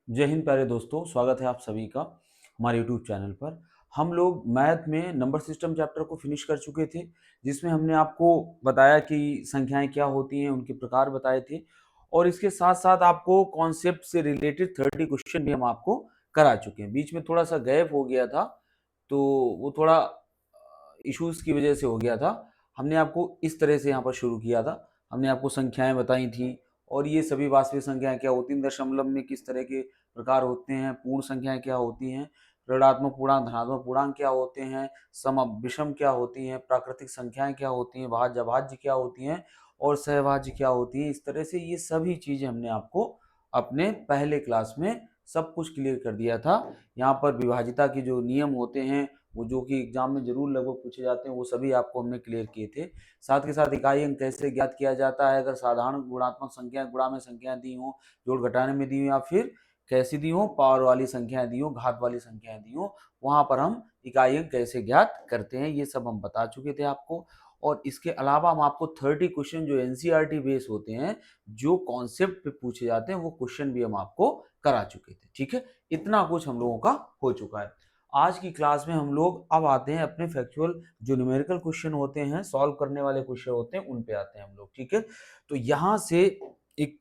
जय हिंद प्यारे दोस्तों, स्वागत है आप सभी का हमारे यूट्यूब चैनल पर। हम लोग मैथ में नंबर सिस्टम चैप्टर को फिनिश कर चुके थे, जिसमें हमने आपको बताया कि संख्याएं क्या होती हैं, उनके प्रकार बताए थे और इसके साथ साथ आपको कॉन्सेप्ट से रिलेटेड 30 क्वेश्चन भी हम आपको करा चुके हैं। बीच में थोड़ा सा गैप हो गया था, तो वो थोड़ा इश्यूज की वजह से हो गया था। हमने आपको इस तरह से यहाँ पर शुरू किया था। हमने आपको संख्याएं बताई थी और ये सभी वास्तविक संख्याएं क्या होती हैं, दशमलव में किस तरह के प्रकार होते हैं, पूर्ण संख्याएं क्या होती हैं, ऋणात्मक पूर्णांक धनात्मक पूर्णांक क्या होते हैं, सम विषम क्या होती हैं, प्राकृतिक संख्याएं क्या होती हैं, भाज्य अभाज्य क्या होती हैं और सहभाज्य क्या होती हैं। इस तरह से ये सभी चीजें हमने आपको अपने पहले क्लास में सब कुछ क्लियर कर दिया था। यहाँ पर विभाजिता के जो नियम होते हैं, वो जो कि एग्जाम में जरूर लगभग पूछे जाते हैं, वो सभी आपको हमने क्लियर किए थे। साथ के साथ इकाई अंक कैसे ज्ञात किया जाता है, अगर साधारण गुणात्मक संख्या गुणा में संख्याएं दी हों, जोड़ घटाने में दी हो, या फिर कैसी दी हो, पावर वाली संख्याएं दी हो, घात वाली संख्याएं दी हो, वहां पर हम इकाई अंक कैसे ज्ञात करते हैं, ये सब हम बता चुके थे आपको। और इसके अलावा हम आपको 30 क्वेश्चन जो एनसीईआरटी बेस होते हैं, जो कॉन्सेप्ट पे पूछे जाते हैं, वो क्वेश्चन भी हम आपको करा चुके थे। ठीक है, इतना कुछ हम लोगों का हो चुका है। आज की क्लास में हम लोग अब आते हैं अपने फैक्चुअल जो न्यूमेरिकल क्वेश्चन होते हैं, सॉल्व करने वाले क्वेश्चन होते हैं, उन पे आते हैं हम लोग। ठीक है, तो यहाँ से एक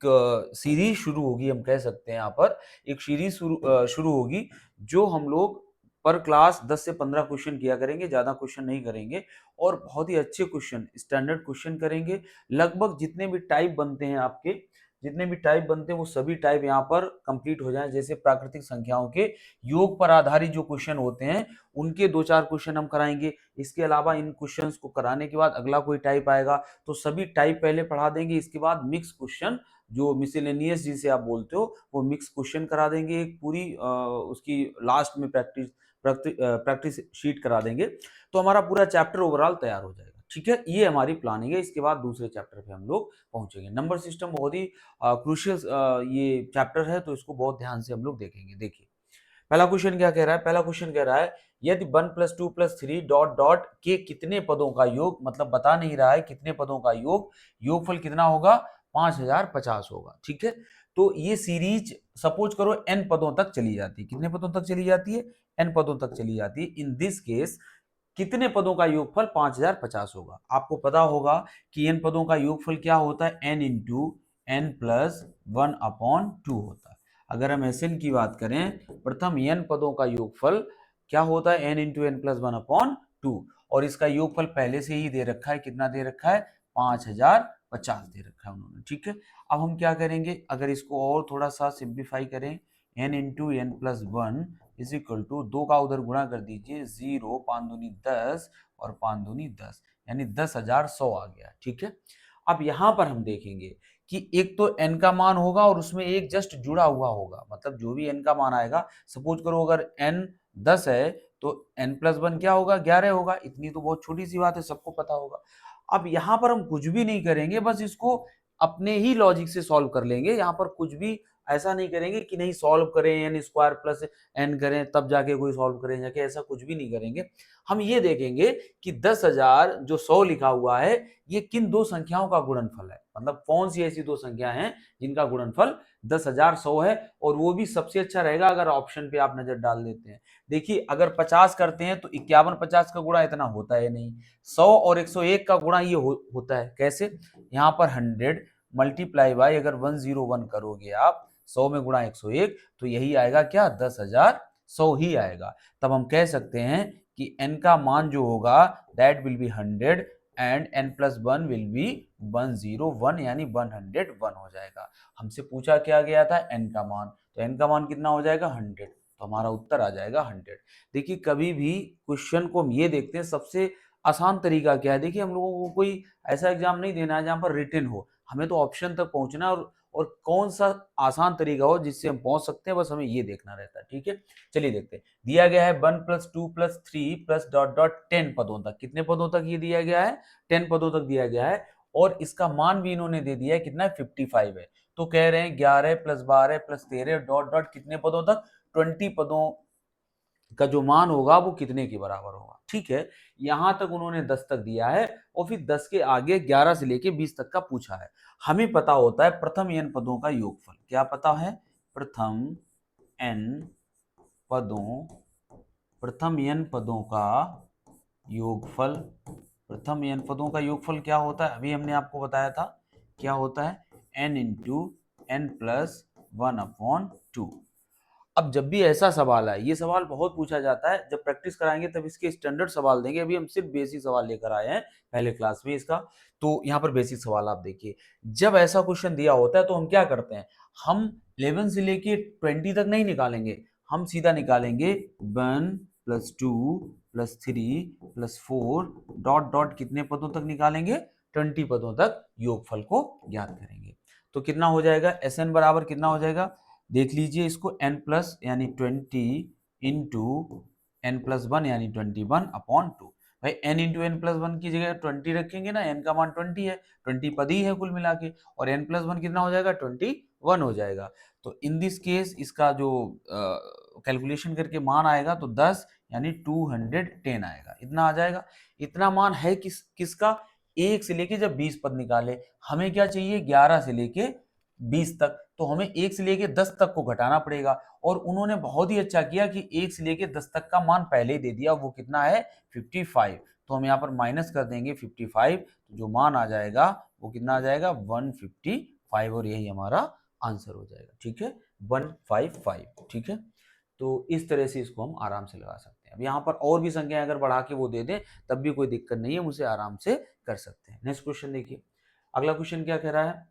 सीरीज शुरू होगी, हम कह सकते हैं यहाँ पर एक सीरीज शुरू होगी, जो हम लोग पर क्लास 10 से 15 क्वेश्चन किया करेंगे, ज्यादा क्वेश्चन नहीं करेंगे और बहुत ही अच्छे क्वेश्चन, स्टैंडर्ड क्वेश्चन करेंगे। लगभग जितने भी टाइप बनते हैं आपके, जितने भी टाइप बनते हैं वो सभी टाइप यहाँ पर कंप्लीट हो जाएं। जैसे प्राकृतिक संख्याओं के योग पर आधारित जो क्वेश्चन होते हैं, उनके 2-4 क्वेश्चन हम कराएंगे। इसके अलावा इन क्वेश्चंस को कराने के बाद अगला कोई टाइप आएगा, तो सभी टाइप पहले पढ़ा देंगे। इसके बाद मिक्स क्वेश्चन, जो मिसलेनियस जिसे आप बोलते हो, वो मिक्स क्वेश्चन करा देंगे। एक पूरी उसकी लास्ट में प्रैक्टिस शीट करा देंगे, तो हमारा पूरा चैप्टर ओवरऑल तैयार हो जाएगा। ठीक है, ये हमारी प्लानिंग है। इसके बाद दूसरे चैप्टर पे हम लोग पहुंचेंगे। नंबर सिस्टम बहुत ही क्रूशियल ये चैप्टर है, तो इसको बहुत ध्यान से हम लोग देखेंगे। देखिए पहला क्वेश्चन क्या कह रहा है। पहला क्वेश्चन कह रहा है, यदि 1+2+3 डॉट डॉट के कितने पदों का योग, मतलब बता नहीं रहा है कितने पदों का योग, योगफल कितना होगा, 5050 होगा। ठीक है, तो ये सीरीज सपोज करो n पदों तक चली जाती है। कितने पदों तक चली जाती है, n पदों तक चली जाती है। इन दिस केस कितने पदों का योगफल 5050 होगा। आपको पता होगा कि n पदों का योगफल क्या होता है, n इंटू n प्लस 1/2 होता है। अगर हम Sn की बात करें, प्रथम n पदों का योगफल क्या होता है, n इंटू n प्लस 1/2, और इसका योगफल पहले से ही दे रखा है। कितना दे रखा है, 5050 दे रखा है उन्होंने। ठीक है, अब हम क्या करेंगे, अगर इसको और थोड़ा सा सिंप्लीफाई करें, n into n plus 1 is equal to 2 का उधर गुणा कर दीजिए, 0 5 दूनी 10 और 5 दूनी 10, यानी 10,100 आ गया। ठीक है, अब यहां पर हम देखेंगे कि एक तो n का मान होगा और उसमें एक जस्ट जुड़ा हुआ होगा, मतलब जो भी n का मान आएगा, सपोज करो अगर n 10 है तो n प्लस 1 क्या होगा, 11 होगा। इतनी तो बहुत छोटी सी बात है, सबको पता होगा। अब यहाँ पर हम कुछ भी नहीं करेंगे, बस इसको अपने ही लॉजिक से सॉल्व कर लेंगे। यहाँ पर कुछ भी ऐसा नहीं करेंगे कि नहीं सॉल्व करें एन स्क्वायर प्लस एन करें तब जाके कोई सॉल्व करें जाके, ऐसा कुछ भी नहीं करेंगे। हम ये देखेंगे कि 10,000 जो 100 लिखा हुआ है, ये किन दो संख्याओं का गुणनफल है, मतलब कौन सी ऐसी दो संख्या हैं जिनका गुणनफल 10,100 है। और वो भी सबसे अच्छा रहेगा अगर ऑप्शन पे आप नजर डाल देते हैं। देखिए अगर 50 करते हैं तो 51-50 का गुणा इतना होता है नहीं, 100 और 101 का गुणा ये होता है। कैसे, यहाँ पर 100 मल्टीप्लाई बाय अगर 101 करोगे आप 100 में गुणा 101, तो यही आएगा क्या, 10,100 ही आएगा। तब हम कह सकते हैं कि n का मान जो होगा that will be 100 and n plus 1 will be 101, यानी 101 हो जाएगा। हमसे पूछा क्या गया था, n का मान, तो n का मान कितना हो जाएगा, 100, तो हमारा उत्तर आ जाएगा 100। देखिए कभी भी क्वेश्चन को हम ये देखते हैं सबसे आसान तरीका क्या है। देखिए हम लोगों को कोई ऐसा एग्जाम नहीं देना है जहां पर रिटन हो, हमें तो ऑप्शन तक पहुंचना है, और कौन सा आसान तरीका हो जिससे हम पहुंच सकते हैं, बस हमें ये देखना रहता है। ठीक है, चलिए देखते हैं। दिया गया है 1+2+3 प्लस डॉट डॉट 10 पदों तक। कितने पदों तक ये दिया गया है, 10 पदों तक दिया गया है, और इसका मान भी इन्होंने दे दिया है, कितना है, 55 है। तो कह रहे हैं 11 प्लस 12 प्लस 13 डॉट डॉट कितने पदों तक, 20 पदों का जो मान होगा वो कितने के बराबर होगा। ठीक है, यहां तक उन्होंने 10 तक दिया है, और फिर 10 के आगे 11 से लेके 20 तक का पूछा है। हमें पता होता है प्रथम n पदों का योगफल। क्या पता है, प्रथम n पदों, प्रथम n पदों का योगफल। प्रथम n पदों का योगफल क्या होता है, अभी हमने आपको बताया था, क्या होता है, n इंटू n प्लस 1/2। अब जब भी ऐसा सवाल है, ये सवाल बहुत पूछा जाता है, जब प्रैक्टिस कराएंगे तब इसके स्टैंडर्ड सवाल देंगे। अभी हम सिर्फ बेसिक सवाल लेकर आए हैं पहले क्लास में इसका, तो यहाँ पर बेसिक सवाल आप देखिए। जब ऐसा क्वेश्चन दिया होता है तो हम क्या करते हैं, हम 11 से लेके 20 तक नहीं निकालेंगे, हम सीधा निकालेंगे 1 plus 2 plus 3 plus 4 dot dot कितने पदों तक निकालेंगे, 20 पदों तक योगफल को ज्ञात करेंगे। तो कितना हो जाएगा, एस एन बराबर कितना हो जाएगा, देख लीजिए इसको, n प्लस यानी 20 इंटू एन प्लस 1 यानी 21/2। भाई n इंटू एन प्लस 1 की जगह 20 रखेंगे ना, n का मान 20 है, 20 पद ही है कुल मिला के, और n प्लस 1 कितना हो जाएगा, 21 हो जाएगा। तो इन दिस केस इसका जो कैलकुलेशन करके मान आएगा तो 10 यानी 210 आएगा, इतना आ जाएगा। इतना मान है किसका, 1 से लेके जब 20 पद निकाले, हमें क्या चाहिए 11 से लेके 20 तक, तो हमें 1 से लेके 10 तक को घटाना पड़ेगा। और उन्होंने बहुत ही अच्छा किया कि 1 से लेके 10 तक का मान पहले ही दे दिया, वो कितना है 55। तो हम यहाँ पर माइनस कर देंगे 55, तो जो मान आ जाएगा वो कितना आ जाएगा 155, और यही हमारा आंसर हो जाएगा। ठीक है, 155। ठीक है, तो इस तरह से इसको हम आराम से लगा सकते हैं। अब यहाँ पर और भी संख्याएं अगर बढ़ा के वो दे दें तब भी कोई दिक्कत नहीं है, मुझे आराम से कर सकते हैं। नेक्स्ट क्वेश्चन देखिए, अगला क्वेश्चन क्या कह रहा है,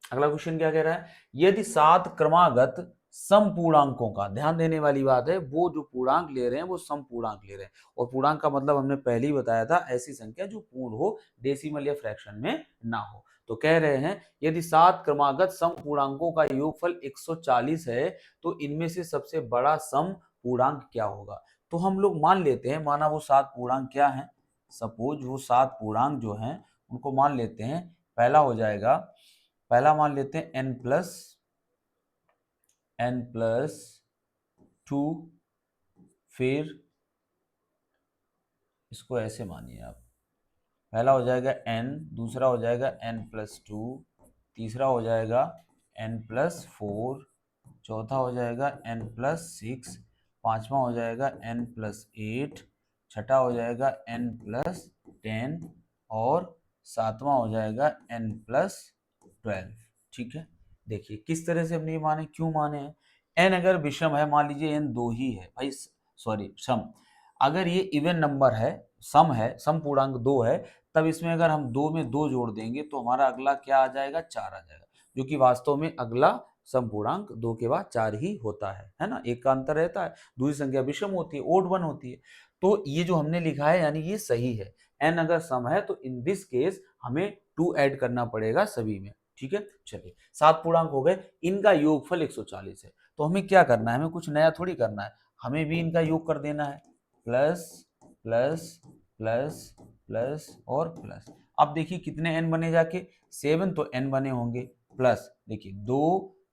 अगला क्वेश्चन क्या कह रहा है, यदि 7 क्रमागत सम पूर्णांकों का, ध्यान देने वाली बात है, वो जो पूर्णांक ले रहे हैं वो सम पूर्णांक ले रहे हैं, और पूर्णांक का मतलब हमने पहले ही बताया था, ऐसी संख्या जो पूर्ण हो, डेसिमल या फ्रैक्शन में ना हो। तो कह रहे हैं यदि 7 क्रमागत सम पूर्णांकों का योगफल 140 है तो इनमें से सबसे बड़ा सम पूर्णांक क्या होगा। तो हम लोग मान लेते हैं, माना वो 7 पूर्णांक क्या है, सपोज वो 7 पूर्णांक जो हैं उनको मान लेते हैं। पहला हो जाएगा, पहला मान लेते हैं n प्लस 2, फिर इसको ऐसे मानिए आप, पहला हो जाएगा n, दूसरा हो जाएगा n प्लस 2, तीसरा हो जाएगा n प्लस 4, चौथा हो जाएगा n प्लस 6, पांचवा हो जाएगा n प्लस 8, छठा हो जाएगा n प्लस 10, और सातवां हो जाएगा n प्लस 12। ठीक है, देखिए किस तरह से हमने ये माने, क्यों माने हैं, n अगर विषम है, मान लीजिए n 2 ही है भाई, सॉरी सम, अगर ये इवन नंबर है, सम है, सम पूर्णांक 2 है, तब इसमें अगर हम 2 में 2 जोड़ देंगे तो हमारा अगला क्या आ जाएगा, 4 आ जाएगा, जो कि वास्तव में अगला सम पूर्णांक 2 के बाद 4 ही होता है ना, एक का अंतर रहता है, दूसरी संख्या विषम होती है, ओड वन होती है। तो ये जो हमने लिखा है यानी ये सही है, n अगर सम है तो इन दिस केस हमें 2 ऐड करना पड़ेगा सभी में। ठीक है, चलिए 7 पूर्णांक हो गए, इनका योगफल 140 है, तो हमें क्या करना है, हमें कुछ नया थोड़ी करना है, हमें भी इनका योग कर देना है, प्लस प्लस प्लस प्लस और प्लस। अब देखिए कितने n बने जाके, 7 तो n बने होंगे, प्लस देखिए 2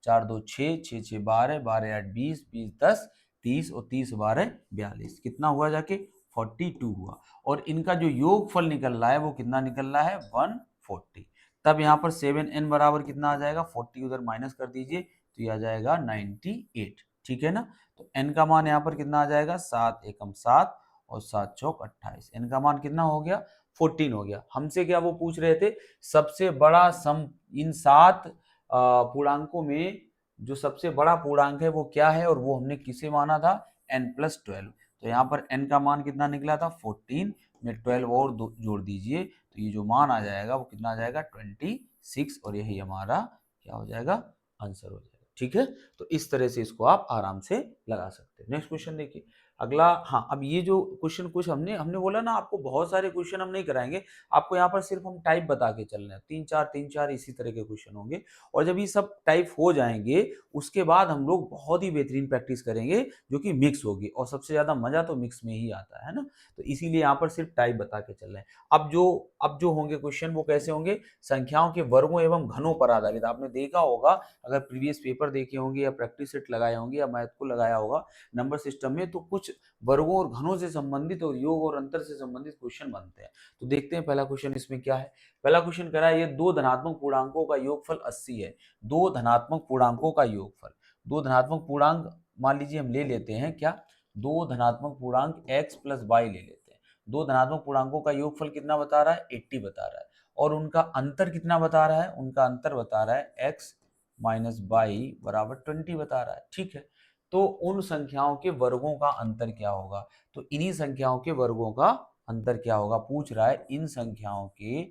4 2 6 6 6 12 12 8 20 20 10 30 और 30 12 42, कितना हुआ जाके 42 हुआ, और इनका जो योगफल निकल रहा है वो कितना निकल रहा है 140। तब यहाँ पर 7n बराबर कितना आ जाएगा, 40 उधर माइनस कर दीजिए तो ये आ जाएगा 98। ठीक है ना, तो n का मान यहाँ पर कितना आ जाएगा, 7 एकम 7 और 7 चौक 28, n का मान कितना हो गया 14 हो गया। हमसे क्या वो पूछ रहे थे, सबसे बड़ा सम इन 7 पूर्णांकों में जो सबसे बड़ा पूर्णांक है वो क्या है, और वो हमने किसे माना था, n प्लस 12। तो यहाँ पर n का मान कितना निकला था 14 में 12 और जोड़ दीजिए तो ये जो मान आ जाएगा वो कितना आ जाएगा 26, और यही हमारा क्या हो जाएगा, आंसर हो जाएगा। ठीक है, तो इस तरह से इसको आप आराम से लगा सकते हैं। नेक्स्ट क्वेश्चन देखिए, अगला, हाँ अब ये जो क्वेश्चन कुछ हमने हमने बोला ना आपको बहुत सारे क्वेश्चन हम नहीं कराएंगे, आपको यहाँ पर सिर्फ हम टाइप बता के चल रहे हैं, 3 4 इसी तरह के क्वेश्चन होंगे, और जब ये सब टाइप हो जाएंगे उसके बाद हम लोग बहुत ही बेहतरीन प्रैक्टिस करेंगे जो कि मिक्स होगी, और सबसे ज्यादा मजा तो मिक्स में ही आता है ना, तो इसीलिए यहाँ पर सिर्फ टाइप बता के चल रहे हैं। अब जो होंगे क्वेश्चन वो कैसे होंगे, संख्याओं के वर्गों एवं घनों पर आधारित। आपने देखा होगा, अगर प्रीवियस पेपर देखे होंगे या प्रैक्टिस सेट लगाए होंगे या मैथ को लगाया होगा नंबर सिस्टम में, तो कुछ वर्गों और घनों से संबंधित और योग और अंतर से संबंधित क्वेश्चन बनते हैं। तो देखते हैं पहला क्वेश्चन इसमें क्या है। पहला क्वेश्चन कह रहा है ये दो धनात्मक पूर्णांकों का योगफल 80 है, दो धनात्मक पूर्णांकों का योगफल। दो धनात्मक पूर्णांक मान लीजिए हम ले लेते हैं क्या, दो धनात्मक पूर्णांक x प्लस वाई ले लेते हैं। दो धनात्मक पूर्णांकों का योगफल कितना बता रहा है, 80 बता रहा है, और उनका अंतर कितना बता रहा है, उनका अंतर बता रहा है x माइनस वाई बराबर 20 बता रहा है। ठीक है, तो उन संख्याओं के वर्गों का अंतर क्या होगा, तो इन्हीं संख्याओं के वर्गों का अंतर क्या होगा, पूछ रहा है इन संख्याओं के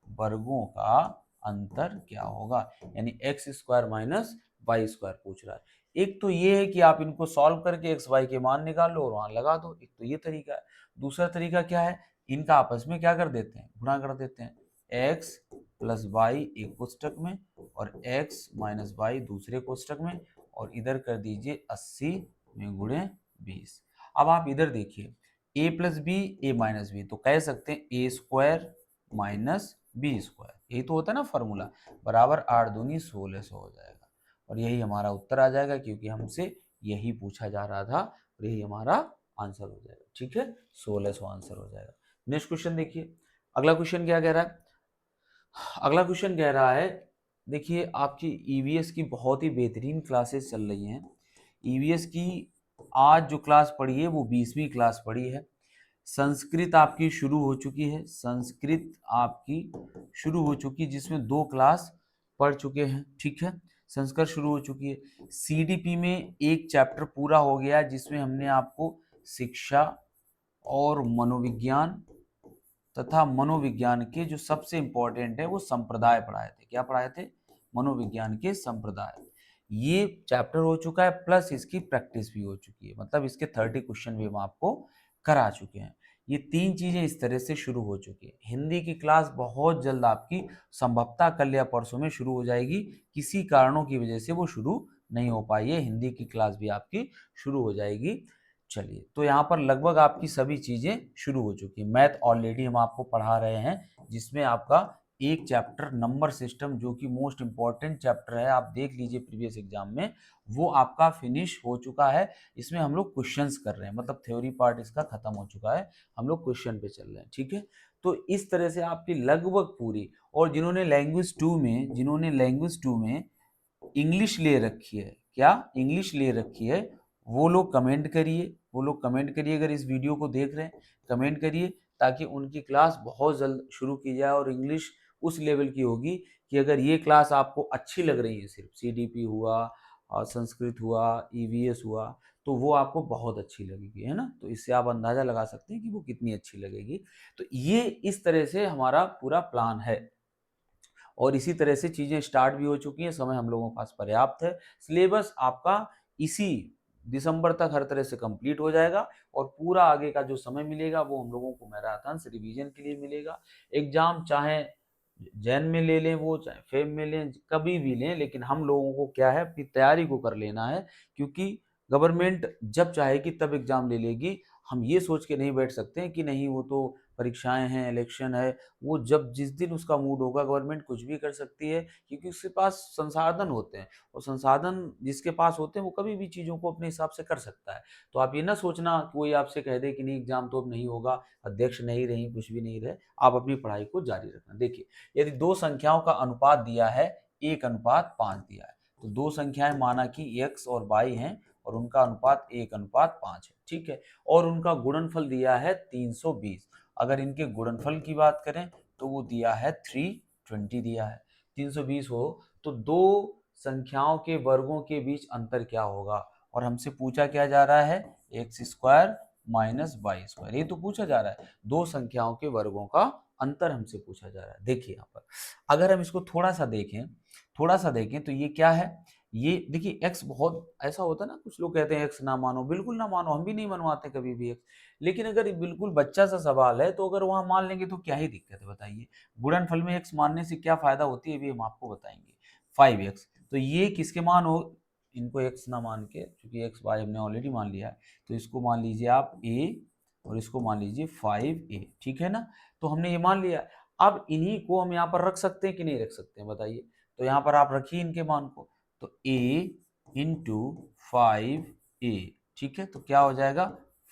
वर्गों का अंतर क्या होगा, यानी x square minus y square पूछ रहा है। एक तो ये है कि आप इनको सॉल्व करके एक्स वाई के मान निकाल लो और वहां लगा दो, एक तो ये तरीका है। दूसरा तरीका क्या है, इनका आपस में क्या कर देते हैं, गुणा कर देते हैं, एक्स प्लस वाई एक कोष्टक में और एक्स माइनस वाई दूसरे कोष्टक में, और इधर कर दीजिए 80 में गुणे 20। अब आप इधर देखिए a plus b a minus b, तो कह सकते हैं a square minus b square, यही तो होता है ना फॉर्मूला, बराबर 8 दूनी 1600 हो जाएगा, और यही हमारा उत्तर आ जाएगा, क्योंकि हमसे यही पूछा जा रहा था और यही हमारा आंसर हो जाएगा। ठीक है, 1600 आंसर हो जाएगा। नेक्स्ट क्वेश्चन देखिए, अगला क्वेश्चन क्या कह रहा है, अगला क्वेश्चन कह रहा है, देखिए आपकी ईवीएस की बहुत ही बेहतरीन क्लासेस चल रही हैं। ईवीएस की आज जो क्लास पढ़ी है वो 20वीं क्लास पढ़ी है। संस्कृत आपकी शुरू हो चुकी है, संस्कृत आपकी शुरू हो चुकी है, जिसमें 2 क्लास पढ़ चुके हैं। ठीक है, संस्कृत शुरू हो चुकी है। सीडीपी में एक चैप्टर पूरा हो गया, जिसमें हमने आपको शिक्षा और मनोविज्ञान तथा मनोविज्ञान के जो सबसे इंपॉर्टेंट है वो संप्रदाय पढ़ाए थे। क्या पढ़ाए थे, मनोविज्ञान के संप्रदाय। ये चैप्टर हो चुका है, प्लस इसकी प्रैक्टिस भी हो चुकी है, मतलब इसके 30 क्वेश्चन भी हम आपको करा चुके हैं। ये 3 चीजें इस तरह से शुरू हो चुकी है। हिंदी की क्लास बहुत जल्द आपकी संभवतः कल या परसों में शुरू हो जाएगी, किसी कारणों की वजह से वो शुरू नहीं हो पाई है, हिंदी की क्लास भी आपकी शुरू हो जाएगी। चलिए, तो यहाँ पर लगभग आपकी सभी चीजें शुरू हो चुकी है। मैथ ऑलरेडी हम आपको पढ़ा रहे हैं, जिसमें आपका एक चैप्टर नंबर सिस्टम, जो कि मोस्ट इंपॉर्टेंट चैप्टर है, आप देख लीजिए प्रीवियस एग्जाम में, वो आपका फिनिश हो चुका है। इसमें हम लोग क्वेश्चंस कर रहे हैं, मतलब थ्योरी पार्ट इसका खत्म हो चुका है, हम लोग क्वेश्चन पे चल रहे हैं। ठीक है, तो इस तरह से आपकी लगभग पूरी, और जिन्होंने लैंग्वेज 2 में इंग्लिश ले रखी है, क्या इंग्लिश ले रखी है, वो लोग कमेंट करिए, वो लोग कमेंट करिए, अगर इस वीडियो को देख रहे हैं कमेंट करिए, ताकि उनकी क्लास बहुत जल्द शुरू की जाए, और इंग्लिश उस लेवल की होगी कि अगर ये क्लास आपको अच्छी लग रही है, सिर्फ सीडीपी हुआ और संस्कृत हुआ, ईवीएस हुआ, तो वो आपको बहुत अच्छी लगेगी, है ना। तो इससे आप अंदाजा लगा सकते हैं कि वो कितनी अच्छी लगेगी। तो ये इस तरह से हमारा पूरा प्लान है, और इसी तरह से चीज़ें स्टार्ट भी हो चुकी हैं, समय हम लोगों के पास पर्याप्त है। सिलेबस आपका इसी दिसंबर तक हर तरह से कंप्लीट हो जाएगा, और पूरा आगे का जो समय मिलेगा वो हम लोगों को मैराथन से रिवीजन के लिए मिलेगा। एग्जाम चाहे जैन में ले लें, वो चाहे फेब में लें, कभी भी लें, लेकिन हम लोगों को क्या है, अपनी तैयारी को कर लेना है, क्योंकि गवर्नमेंट जब चाहेगी तब एग्जाम ले लेगी। हम ये सोच के नहीं बैठ सकते हैं कि नहीं वो तो परीक्षाएं हैं, इलेक्शन है, वो जब जिस दिन उसका मूड होगा गवर्नमेंट कुछ भी कर सकती है, क्योंकि उसके पास संसाधन होते हैं, और संसाधन जिसके पास होते हैं वो कभी भी चीज़ों को अपने हिसाब से कर सकता है। तो आप ये ना सोचना कि कोई आपसे कह दे कि नहीं एग्जाम तो अब नहीं होगा, अध्यक्ष नहीं रही, कुछ भी नहीं रहे, आप अपनी पढ़ाई को जारी रखना। देखिए, यदि दो संख्याओं का अनुपात दिया है 1:5 दिया है, तो दो संख्याएं माना कि x और y हैं, और उनका अनुपात 1:5 है। ठीक है, और उनका गुणनफल दिया है 320। अगर इनके गुणनफल की बात करें तो वो दिया है 320 दिया है। 320 हो तो दो संख्याओं के वर्गों के बीच अंतर क्या होगा, और हमसे पूछा क्या जा रहा है, x square minus y square, ये तो पूछा जा रहा है, दो संख्याओं के वर्गों का अंतर हमसे पूछा जा रहा है। देखिए यहाँ पर अगर हम इसको थोड़ा सा देखें तो ये क्या है, ये देखिए x बहुत ऐसा होता है ना, कुछ लोग कहते हैं x ना मानो, बिल्कुल ना मानो, हम भी नहीं मनवाते कभी भी x, लेकिन अगर बिल्कुल बच्चा सा सवाल है तो अगर वहां मान लेंगे तो क्या ही दिक्कत है बताइए। गुणनफल में x मानने से क्या फायदा होती है, भी हम आपको बताएंगे। 5x, तो ये किसके मान हो, इनको x ना मान के, क्योंकि x y हमने ऑलरेडी मान लिया है, तो इसको मान लीजिए आप a और इसको मान लीजिए 5a। ठीक है ना, तो हमने ये मान लिया। अब इन्हीं को हम यहाँ पर रख सकते हैं कि नहीं रख सकते हैं बताइए, तो यहाँ पर आप रखिए इनके मान को, तो a इंटू 5a। ठीक है, तो क्या हो जाएगा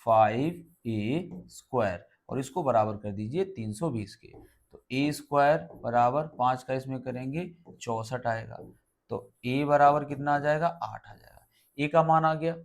5a स्क्वायर, और इसको बराबर कर दीजिए 320 के, तो a स्क्वायर बराबर 5 का इसमें करेंगे 64 आएगा, तो a बराबर कितना आ जाएगा 8 आ जाएगा। ए का मान आ गया,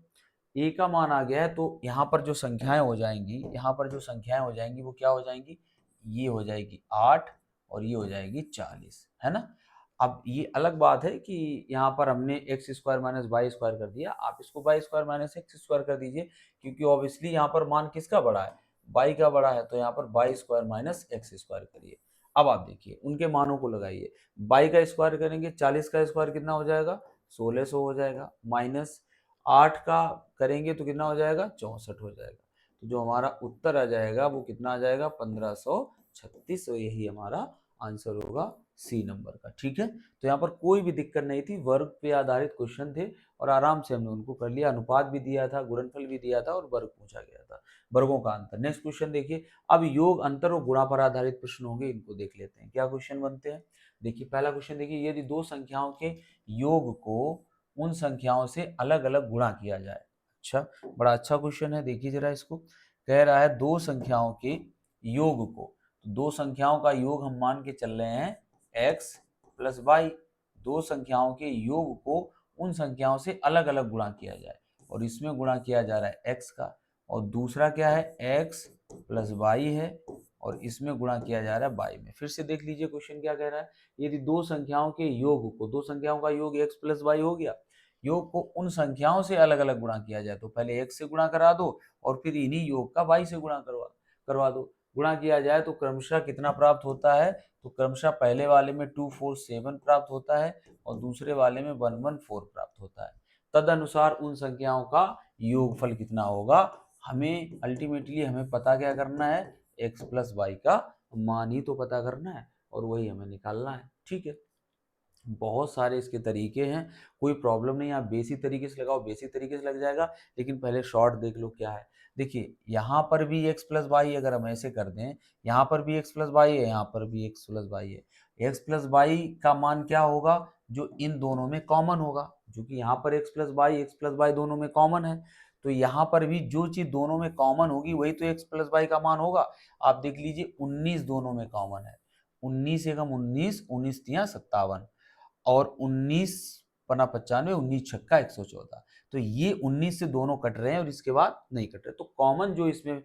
ए का मान आ गया है, तो यहाँ पर जो संख्याएं हो जाएंगी, यहाँ पर जो संख्याएं हो जाएंगी वो क्या हो जाएंगी, ये हो जाएगी 8 और ये हो जाएगी 40, है ना। अब ये अलग बात है कि यहाँ पर हमने x square minus y square कर दिया, आप इसको y square minus x square कर दीजिए, क्योंकि ऑब्वियसली यहाँ पर मान किसका बड़ा है, वाई का बड़ा है, तो यहाँ पर y square minus x square करिए। अब आप देखिए उनके मानों को लगाइए, वाई का स्क्वायर करेंगे 40 का स्क्वायर कितना हो जाएगा, 1600 हो जाएगा, माइनस 8 का करेंगे तो कितना हो जाएगा, 64 हो जाएगा। तो जो हमारा उत्तर आ जाएगा वो कितना आ जाएगा, 1536। तो यही हमारा आंसर होगा सी नंबर का। ठीक है, तो यहाँ पर कोई भी दिक्कत नहीं थी, वर्ग पे आधारित क्वेश्चन थे और आराम से हमने उनको कर लिया, अनुपात भी दिया था, गुणनफल भी दिया था और वर्ग पूछा गया था, वर्गों का अंतर। नेक्स्ट क्वेश्चन देखिए, अब योग, अंतर और गुणा पर आधारित प्रश्न होंगे, इनको देख लेते हैं क्या क्वेश्चन बनते हैं। देखिए पहला क्वेश्चन देखिए, यदि दो संख्याओं के योग को उन संख्याओं से अलग अलग गुणा किया जाए। अच्छा, बड़ा अच्छा क्वेश्चन है, देखिए जरा इसको। कह रहा है दो संख्याओं के योग को, तो दो संख्याओं का योग हम मान के चल रहे हैं x प्लस वाई, दो संख्याओं के योग को उन संख्याओं से अलग अलग गुणा किया जाए, और इसमें गुणा किया जा रहा है x का, और दूसरा क्या है x प्लस वाई है, और इसमें गुणा किया जा रहा है y में। फिर से देख लीजिए क्वेश्चन क्या कह रहा है, यदि दो संख्याओं के योग को, दो संख्याओं का योग x प्लस वाई हो गया, योग को उन संख्याओं से अलग अलग गुणा किया जाए, तो पहले x से गुणा करा दो और फिर इन्हीं योग का y से गुणा करवा दो। गुणा किया जाए तो क्रमशः कितना प्राप्त होता है, तो क्रमशः पहले वाले में 247 प्राप्त होता है और दूसरे वाले में 114 प्राप्त होता है। तदनुसार उन संख्याओं का योगफल कितना होगा, हमें अल्टीमेटली हमें पता क्या करना है, x प्लस वाई का मान ही तो पता करना है और वही हमें निकालना है। ठीक है, बहुत सारे इसके तरीके हैं, कोई प्रॉब्लम नहीं, आप बेसिक तरीके से लगाओ, बेसिक तरीके से लग जाएगा, लेकिन पहले शॉर्ट देख लो क्या है। देखिए यहाँ पर भी x प्लस वाई अगर हम ऐसे कर दें, यहाँ पर भी x प्लस वाई है, यहाँ पर भी x प्लस वाई है, x प्लस वाई का मान क्या होगा, जो इन दोनों में कॉमन होगा, जो कि यहाँ पर x प्लस वाई दोनों में कॉमन है, तो यहाँ पर भी जो चीज दोनों में कॉमन होगी वही तो x प्लस वाई का मान होगा। आप देख लीजिए 19 दोनों में कॉमन है, 19 एकम 19, 19 तिया 57, और 19 पना 95, 19 छक्का 114, तो ये 19 से दोनों कट रहे हैं और इसके बाद नहीं कट रहे, तो कॉमन जो इसमें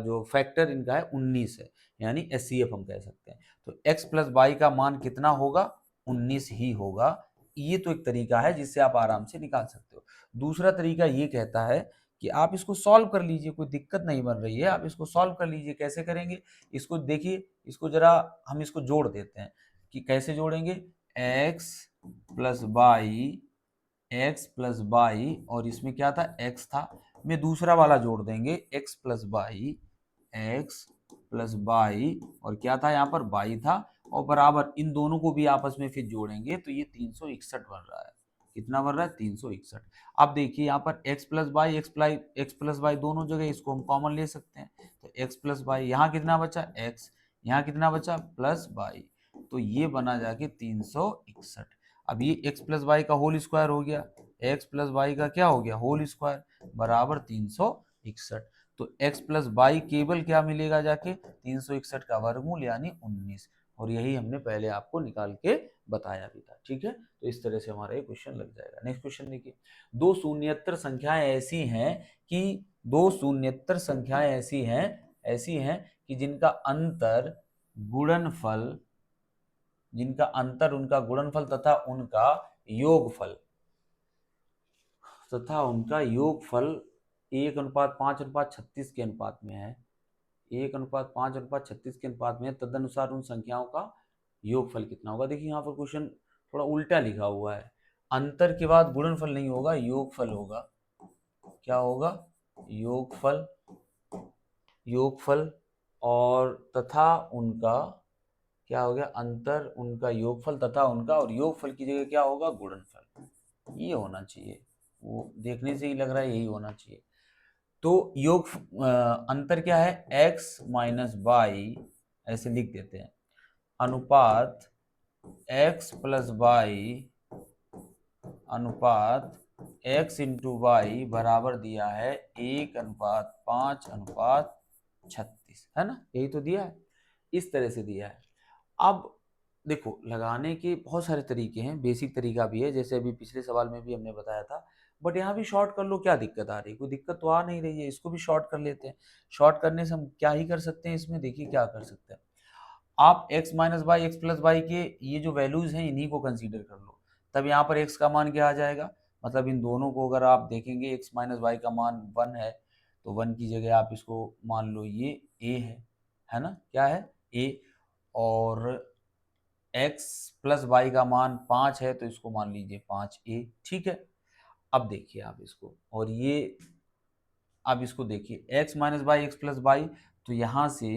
जो फैक्टर इनका है 19 है, यानी एचसीएफ हम कह सकते हैं। तो x प्लस वाई का मान कितना होगा, 19 ही होगा। ये तो एक तरीका है जिससे आप आराम से निकाल सकते हो। दूसरा तरीका ये कहता है कि आप इसको सॉल्व कर लीजिए, कोई दिक्कत नहीं बन रही है, आप इसको सॉल्व कर लीजिए। कैसे करेंगे, इसको देखिए, इसको जरा हम इसको जोड़ देते हैं कि कैसे जोड़ेंगे, x plus y, x plus y, और इसमें क्या था x था, में दूसरा वाला जोड़ देंगे x plus y, x plus y, और क्या था यहाँ पर y था, और बराबर इन दोनों को भी आपस में फिर जोड़ेंगे तो ये 361 बन रहा है। कितना बन रहा है, 361। अब देखिए यहाँ पर x plus y, x plus y दोनों जगह, इसको हम कॉमन ले सकते हैं, तो x प्लस वाई, यहाँ कितना बचा x, यहाँ कितना बचा प्लस वाई, तो ये बना जाके 361। अब ये x प्लस वाई का होल स्क्वायर हो गया, x प्लस वाई का क्या हो गया, होल स्क्वायर बराबर 361। तो x प्लस वाई केवल क्या मिलेगा जाके, 361 का वर्गमूल यानी 19, और यही हमने पहले आपको निकाल के बताया भी था। ठीक है, तो इस तरह से हमारा ये क्वेश्चन लग जाएगा। नेक्स्ट क्वेश्चन देखिए, दो शून्येतर संख्याएं ऐसी हैं कि दो शून्येतर संख्याएं ऐसी हैं कि जिनका अंतर गुणनफल, जिनका अंतर उनका गुणनफल तथा उनका योगफल, तथा उनका योगफल 1:5:36 के अनुपात में है, 1:5:36 के अनुपात में है, तदनुसार उन संख्याओं का योगफल कितना होगा। देखिए यहाँ पर क्वेश्चन थोड़ा उल्टा लिखा हुआ है, अंतर के बाद गुणनफल नहीं होगा, योगफल होगा। क्या होगा, योगफल, योगफल, और तथा उनका क्या हो गया, अंतर उनका योगफल तथा उनका, और योगफल की जगह क्या होगा, गुणनफल। ये होना चाहिए, वो देखने से ही लग रहा है यही होना चाहिए। तो योग अंतर क्या है, x माइनस वाई, ऐसे लिख देते हैं, अनुपात x प्लस वाई, अनुपात x इंटू वाई बराबर दिया है 1:5:36, है ना, यही तो दिया है, इस तरह से दिया है। अब देखो लगाने के बहुत सारे तरीके हैं, बेसिक तरीका भी है, जैसे अभी पिछले सवाल में भी हमने बताया था, बट यहाँ भी शॉर्ट कर लो, क्या दिक्कत आ रही है? कोई दिक्कत तो आ नहीं रही है, इसको भी शॉर्ट कर लेते हैं। शॉर्ट करने से हम क्या ही कर सकते हैं इसमें, देखिए क्या कर सकते हैं, आप x minus by x plus by के ये जो वैल्यूज हैं इन्हीं को कंसीडर कर लो, तब यहाँ पर x का मान क्या आ जाएगा, मतलब इन दोनों को अगर आप देखेंगे x माइनस वाई का मान 1 है, तो 1 की जगह आप इसको मान लो ये a है ना, क्या है a, और x प्लस वाई का मान 5 है, तो इसको मान लीजिए 5a, ठीक है। अब देखिए आप इसको, और ये आप इसको देखिए x minus by x plus by, तो यहाँ से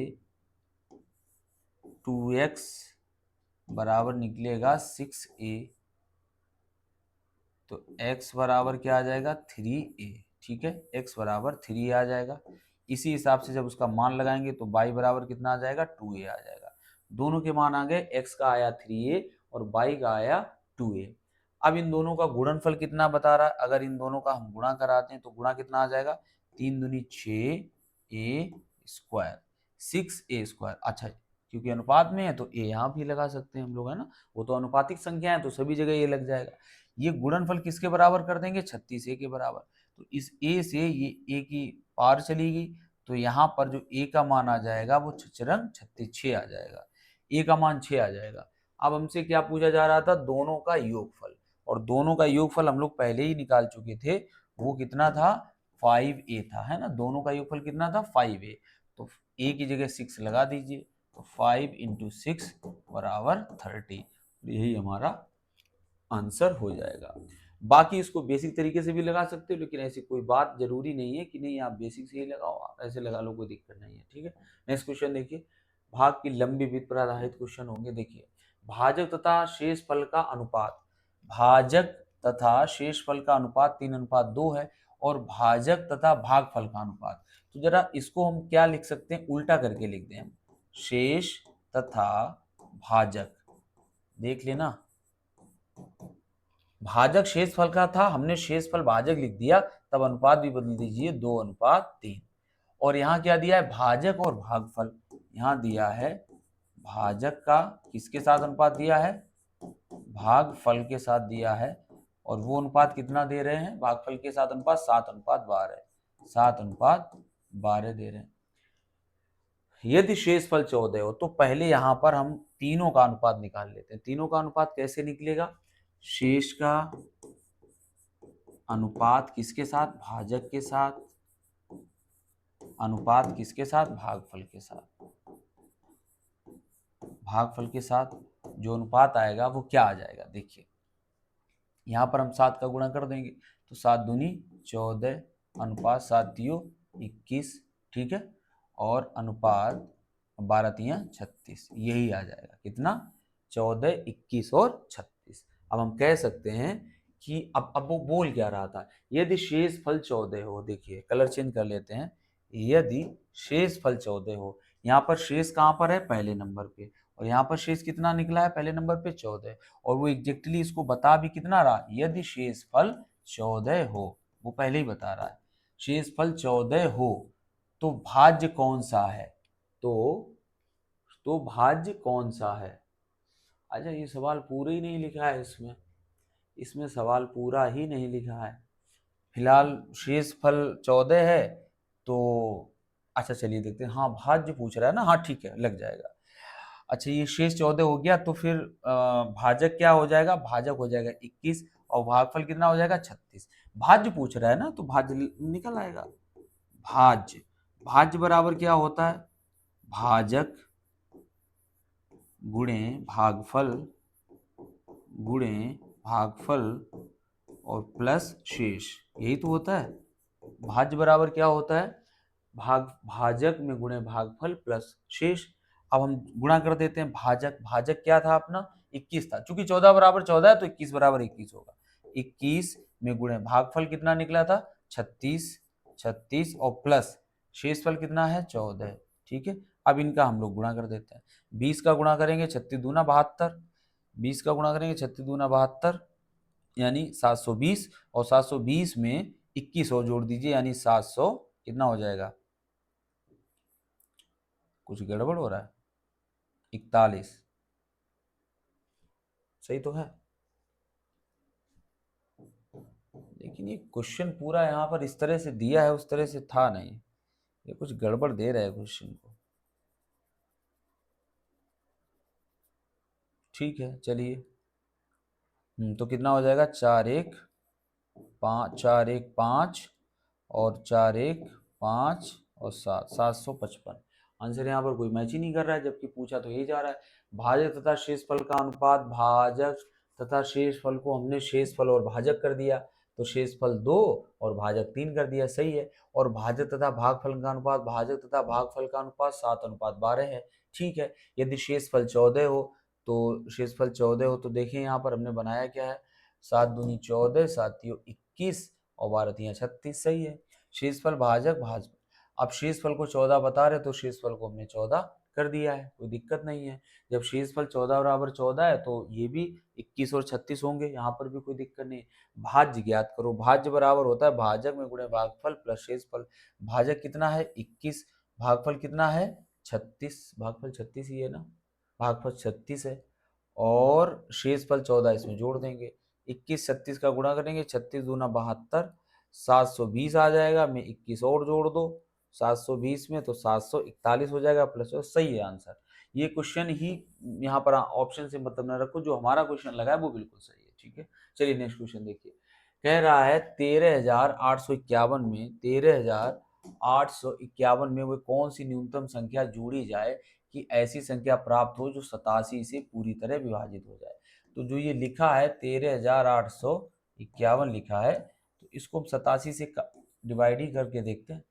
2x बराबर निकलेगा 6a, तो x बराबर क्या आ जाएगा 3a, ठीक है, x बराबर 3 आ जाएगा। इसी हिसाब से जब उसका मान लगाएंगे तो y बराबर कितना आ जाएगा 2a आ जाएगा। दोनों के मान आ गए, x का आया 3a और y का आया 2a। अब इन दोनों का गुणनफल कितना बता रहा है, अगर इन दोनों का हम गुणा कराते हैं तो गुणा कितना आ जाएगा, 3 दूनी 6a स्क्वायर, 6a स्क्वायर। अच्छा, क्योंकि अनुपात में है तो a यहाँ भी लगा सकते हैं हम लोग, है ना, वो तो अनुपातिक संख्या है तो सभी जगह ये लग जाएगा। ये गुणनफल किसके बराबर कर देंगे, 36a के बराबर। तो इस a से ये a की पार चली गई, तो यहाँ पर जो a का मान आ जाएगा वो 6 आ जाएगा, a का मान 6 आ जाएगा। अब हमसे क्या पूछा जा रहा था, दोनों का योगफल, और दोनों का योगफल हम लोग पहले ही निकाल चुके थे, वो कितना था 5a था, है ना, दोनों का योगफल कितना था 5a, तो a की जगह 6 लगा दीजिए, तो 5 इंटू 6 बराबर 30, यही हमारा आंसर हो जाएगा। बाकी इसको बेसिक तरीके से भी लगा सकते हो, लेकिन ऐसी कोई बात जरूरी नहीं है कि नहीं आप बेसिक से ही लगाओ, आप ऐसे लगा लो, कोई दिक्कत नहीं है, ठीक है। नेक्स्ट क्वेश्चन देखिए, भाग की लंबी विधि पर आधारित क्वेश्चन होंगे। देखिए, भाजक तथा शेषफल का अनुपात, भाजक तथा शेषफल का अनुपात 3:2 है, और भाजक तथा भागफल का अनुपात, तो जरा इसको हम क्या लिख सकते हैं, उल्टा करके लिख दें हम, शेष तथा भाजक, देख लेना, भाजक शेषफल का था, हमने शेषफल भाजक लिख दिया, तब अनुपात भी बदल दीजिए 2:3। और यहाँ क्या दिया है, भाजक और भागफल, यहाँ दिया है भाजक का किसके साथ अनुपात दिया है, भागफल के साथ दिया है, और वो अनुपात कितना दे रहे हैं, भागफल के साथ अनुपात 7:12, 7:12 दे रहे हैं। यदि शेषफल 14 हो, तो पहले यहाँ पर हम तीनों का अनुपात निकाल लेते हैं। तीनों का अनुपात कैसे निकलेगा, शेष का अनुपात किसके साथ, भाजक के साथ, अनुपात किसके साथ, भागफल के साथ, भागफल के साथ जो अनुपात आएगा वो क्या आ जाएगा, देखिए यहाँ पर हम 7 का गुणा कर देंगे, तो 7 दूनी 14 अनुपात 7 तियो 21, ठीक है, और अनुपात 12 तिया 36, यही आ जाएगा कितना, 14, 21 और 36। अब हम कह सकते हैं कि अब वो बोल क्या रहा था, यदि शेषफल 14 हो, देखिए कलर चेंज कर लेते हैं, यदि शेषफल 14 हो, यहाँ पर शेष कहाँ पर है, पहले नंबर पे, और यहाँ पर शेष कितना निकला है, पहले नंबर पे 14, और वो एग्जैक्टली इसको बता भी कितना रहा, यदि शेषफल 14 हो, वो पहले ही बता रहा है, शेषफल 14 हो तो भाज्य कौन सा है, तो भाज्य कौन सा है। अच्छा, ये सवाल पूरा ही नहीं लिखा है इसमें, इसमें सवाल पूरा ही नहीं लिखा है। फिलहाल शेषफल 14 है, तो अच्छा चलिए देखते हैं, हाँ भाज्य पूछ रहा है ना, हाँ ठीक है लग जाएगा। अच्छा, ये शेष 14 हो गया, तो फिर भाजक क्या हो जाएगा, भाजक हो जाएगा 21, और भागफल कितना हो जाएगा 36। भाज्य पूछ रहा है ना, तो भाज्य निकल आएगा, भाज्य, भाज्य बराबर क्या होता है, भाजक गुणे भागफल, गुणे भागफल और प्लस शेष, यही तो होता है। भाज्य बराबर क्या होता है, भाजक में गुणे भागफल प्लस शेष। अब हम गुणा कर देते हैं, भाजक, भाजक क्या था अपना 21 था, चूंकि 14 बराबर 14 है तो 21 बराबर 21 होगा, 21 में गुणे भागफल कितना निकला था 36, 36 और प्लस शेषफल कितना है 14, ठीक है। अब इनका हम लोग गुणा कर देते हैं, 20 का गुणा करेंगे 36 दूना 72, 20 का गुणा करेंगे 36 दूना 72, यानी 720, और 720 में 21 और जोड़ दीजिए, यानी 700 कितना हो जाएगा, कुछ गड़बड़ हो रहा है, 41, सही तो है, लेकिन ये क्वेश्चन पूरा यहाँ पर इस तरह से दिया है, उस तरह से था नहीं, ये कुछ गड़बड़ दे रहा है क्वेश्चन को। ठीक है चलिए, तो कितना हो जाएगा, 4 1 5 और 4 1 5 और 7 755। आंसर यहाँ पर कोई मैच ही नहीं कर रहा है, जबकि पूछा तो यही जा रहा है। भाजक तथा शेषफल का अनुपात, भाजक तथा शेषफल को हमने शेषफल और भाजक कर दिया, तो शेषफल 2 और भाजक 3 कर दिया, सही है। और भाजक तथा भागफल का अनुपात, भाजक तथा भागफल का अनुपात 7:12 है, ठीक है। यदि शेषफल 14 हो तो देखिए यहाँ पर हमने बनाया क्या है, 7 दूनी 14, 7 तियो 21 और 12 तिया 36, सही है। शेषफल भाजक भाजक, अब शेषफल को 14 बता रहे तो शेषफल को हमने 14 कर दिया है, कोई दिक्कत नहीं है। जब शेषफल 14 बराबर 14 है तो ये भी 21 और 36 होंगे, यहाँ पर भी कोई दिक्कत नहीं। भाज्य ज्ञात करो, भाज्य बराबर होता है भाजक में गुणे भागफल प्लस शेषफल। भाजक कितना है 21, भागफल कितना है 36, भागफल 36 ही है ना, भागफल 36 है, और शेषफल 14 इसमें जोड़ देंगे, 21 36 का गुणा करेंगे, 36 दूना 72, 720 आ जाएगा, में 21 और जोड़ दो 720 में तो 741 हो जाएगा प्लस, सही है आंसर। ये क्वेश्चन ही यहाँ पर ऑप्शन से मतलब न रखो, जो हमारा क्वेश्चन लगा है वो बिल्कुल सही है, ठीक है। चलिए नेक्स्ट क्वेश्चन देखिए, कह रहा है 13,851 में 13,851 में वो कौन सी न्यूनतम संख्या जोड़ी जाए कि ऐसी संख्या प्राप्त हो जो 87 से पूरी तरह विभाजित हो जाए। तो जो ये लिखा है 13,851 लिखा है, तो इसको हम 87 से डिवाइड ही करके देखते हैं।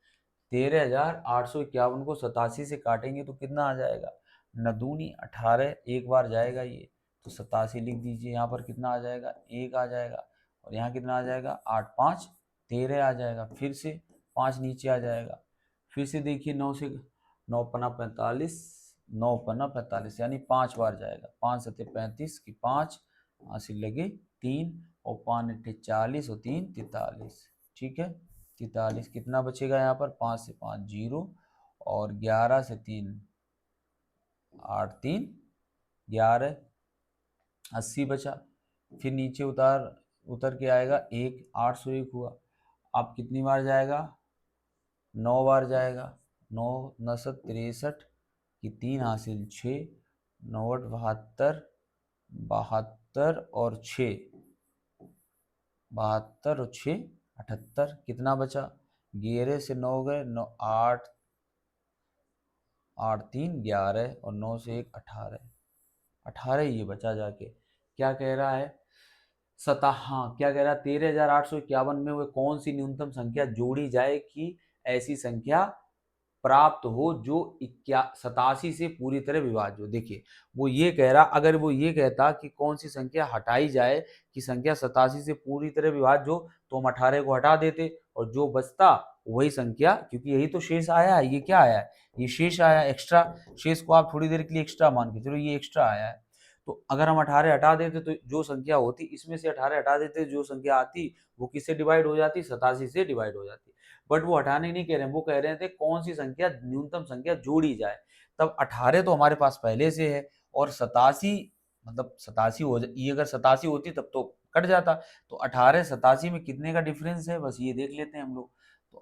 13,851 को 87 से काटेंगे तो कितना आ जाएगा, नदूनी 18, एक बार जाएगा ये, तो 87 लिख दीजिए, यहाँ पर कितना आ जाएगा, 1 आ जाएगा, और यहाँ कितना आ जाएगा, 8 5 13 आ जाएगा, फिर से 5 नीचे आ जाएगा, फिर से देखिए 9 से 9 पन्ना 45, 9 पन्ना 45 यानी 5 बार जाएगा, 5 सत्ते 35 की 5, हासिल लगे 3 और 5 अट्ठे 40 और 3 43, ठीक है 43। कितना बचेगा यहाँ पर, 5 से 5 0 और 11 से 3 8 3 11, 80 बचा। फिर नीचे उतर के आएगा 1, 801 हुआ। अब कितनी बार जाएगा, 9 बार जाएगा, 9 9 63 की 3 हासिल 6, 9 72 72 और 6 72 और 6 78, कितना बचा, 11 से 9 गए, 9 8 8 3 11 और 9 से 1 18, 18 ये बचा जाके। क्या कह रहा है, हाँ क्या कह रहा है, 13,851 में वो कौन सी न्यूनतम संख्या जोड़ी जाए कि ऐसी संख्या प्राप्त हो जो 87 से पूरी तरह विभाज्य हो। देखिए वो ये कह रहा, अगर वो ये कहता कि कौन सी संख्या हटाई जाए कि संख्या 87 से पूरी तरह विभाज्य हो, तो हम 18 को हटा देते और जो बचता वही संख्या, क्योंकि यही तो शेष आया है, ये क्या आया है, ये शेष आया एक्स्ट्रा। शेष को आप थोड़ी देर के लिए एक्स्ट्रा मान के चलो, ये एक्स्ट्रा आया है, तो अगर हम 18 हटा देते तो जो संख्या होती, इसमें से 18 हटा देते, जो संख्या आती वो किससे डिवाइड हो जाती, 87 से डिवाइड हो जाती। बट वो हटाने नहीं कह रहे हैं, वो कह रहे थे कौन सी संख्या न्यूनतम संख्या जोड़ी जाए। तब 18 तो हमारे पास पहले से है, और 87 मतलब 87 हो जाए, ये अगर 87 होती तब तो कट जाता, तो 18 87 में कितने का डिफरेंस है, बस ये देख लेते हैं हम लोग। तो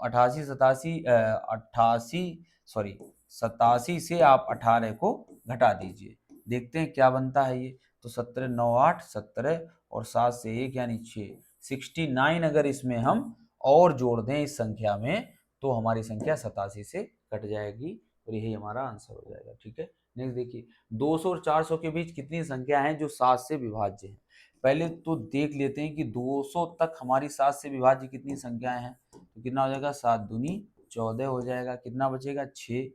87 से आप 18 को घटा दीजिए, देखते हैं क्या बनता है ये। तो 17 9 8 17 और 7 से 1 यानी 6, 69 अगर इसमें हम और जोड़ दें इस संख्या में, तो हमारी संख्या 87 से कट जाएगी और यही हमारा आंसर हो जाएगा, ठीक है। नेक्स्ट देखिए, 200 और 400 के बीच कितनी संख्या हैं जो 7 से विभाज्य हैं। पहले तो देख लेते हैं कि 200 तक हमारी 7 से विभाज्य कितनी संख्याएं हैं, तो कितना हो जाएगा, 7 दूनी 14 हो जाएगा, कितना बचेगा 6,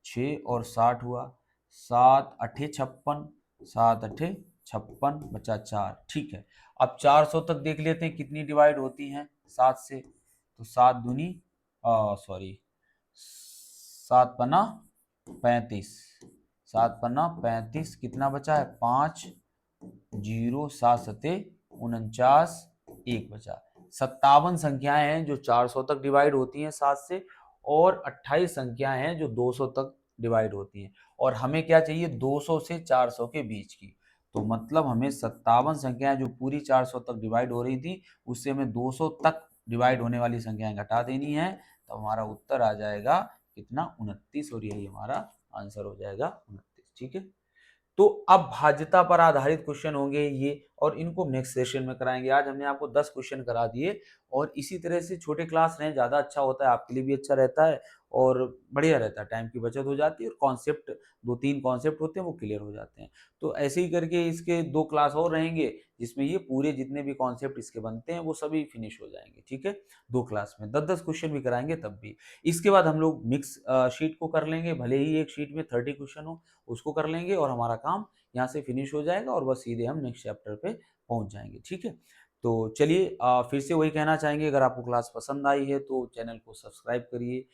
6 और 60 हुआ, 7 अठे 56, 7 अठे 56 बचा 4, ठीक है। अब 400 तक देख लेते हैं कितनी डिवाइड होती हैं 7 से, तो 7 दूनी 7 पन्ना 35, 7 पन्ना 35, कितना बचा है 5 0 7 सते 49, 1 बचा। 57 संख्याएं हैं जो 400 तक डिवाइड होती हैं 7 से, और 28 संख्याएं हैं जो 200 तक डिवाइड होती हैं, और हमें क्या चाहिए 200 से 400 के बीच की। तो मतलब हमें 57 संख्याएं जो पूरी 400 तक डिवाइड हो रही थी, उससे हमें 200 तक डिवाइड होने वाली संख्याएं घटा देनी है। तो हमारा उत्तर आ जाएगा कितना, 29, और यही हमारा आंसर हो जाएगा 29। ठीक है, तो अब भाज्यता पर आधारित क्वेश्चन होंगे ये, और इनको नेक्स्ट सेशन में कराएंगे। आज हमने आपको 10 क्वेश्चन करा दिए, और इसी तरह से छोटे क्लास रहें, ज़्यादा अच्छा होता है, आपके लिए भी अच्छा रहता है और बढ़िया रहता है, टाइम की बचत हो जाती है, और कॉन्सेप्ट 2-3 कॉन्सेप्ट होते हैं वो क्लियर हो जाते हैं। तो ऐसे ही करके इसके 2 क्लास और रहेंगे, जिसमें ये पूरे जितने भी कॉन्सेप्ट इसके बनते हैं वो सभी फिनिश हो जाएंगे। ठीक है, 2 क्लास में 10-10 क्वेश्चन भी कराएंगे तब भी। इसके बाद हम लोग मिक्स शीट को कर लेंगे, भले ही एक शीट में 30 क्वेश्चन हो, उसको कर लेंगे और हमारा काम यहाँ से फिनिश हो जाएगा, और बस सीधे हम नेक्स्ट चैप्टर पे पहुंच जाएंगे। ठीक है, तो चलिए फिर से वही कहना चाहेंगे, अगर आपको क्लास पसंद आई है तो चैनल को सब्सक्राइब करिए,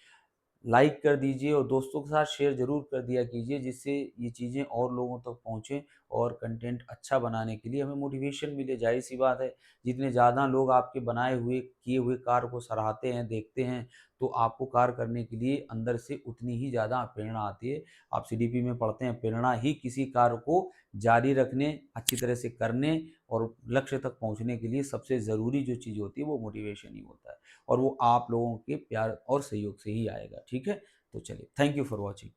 लाइक कर दीजिए, और दोस्तों के साथ शेयर ज़रूर कर दिया कीजिए, जिससे ये चीज़ें और लोगों तक पहुँचें, और कंटेंट अच्छा बनाने के लिए हमें मोटिवेशन मिले। ज़ाहिर-सी बात है, जितने ज़्यादा लोग आपके बनाए हुए, किए हुए कार्य को सराहते हैं, देखते हैं, तो आपको कार्य करने के लिए अंदर से उतनी ही ज़्यादा प्रेरणा आती है। आप सीडीपी में पढ़ते हैं, प्रेरणा ही किसी कार्य को जारी रखने, अच्छी तरह से करने और लक्ष्य तक पहुँचने के लिए सबसे ज़रूरी जो चीज़ होती है वो मोटिवेशन ही होता है, और वो आप लोगों के प्यार और सहयोग से ही आएगा। ठीक है, तो चलिए, थैंक यू फॉर वॉचिंग।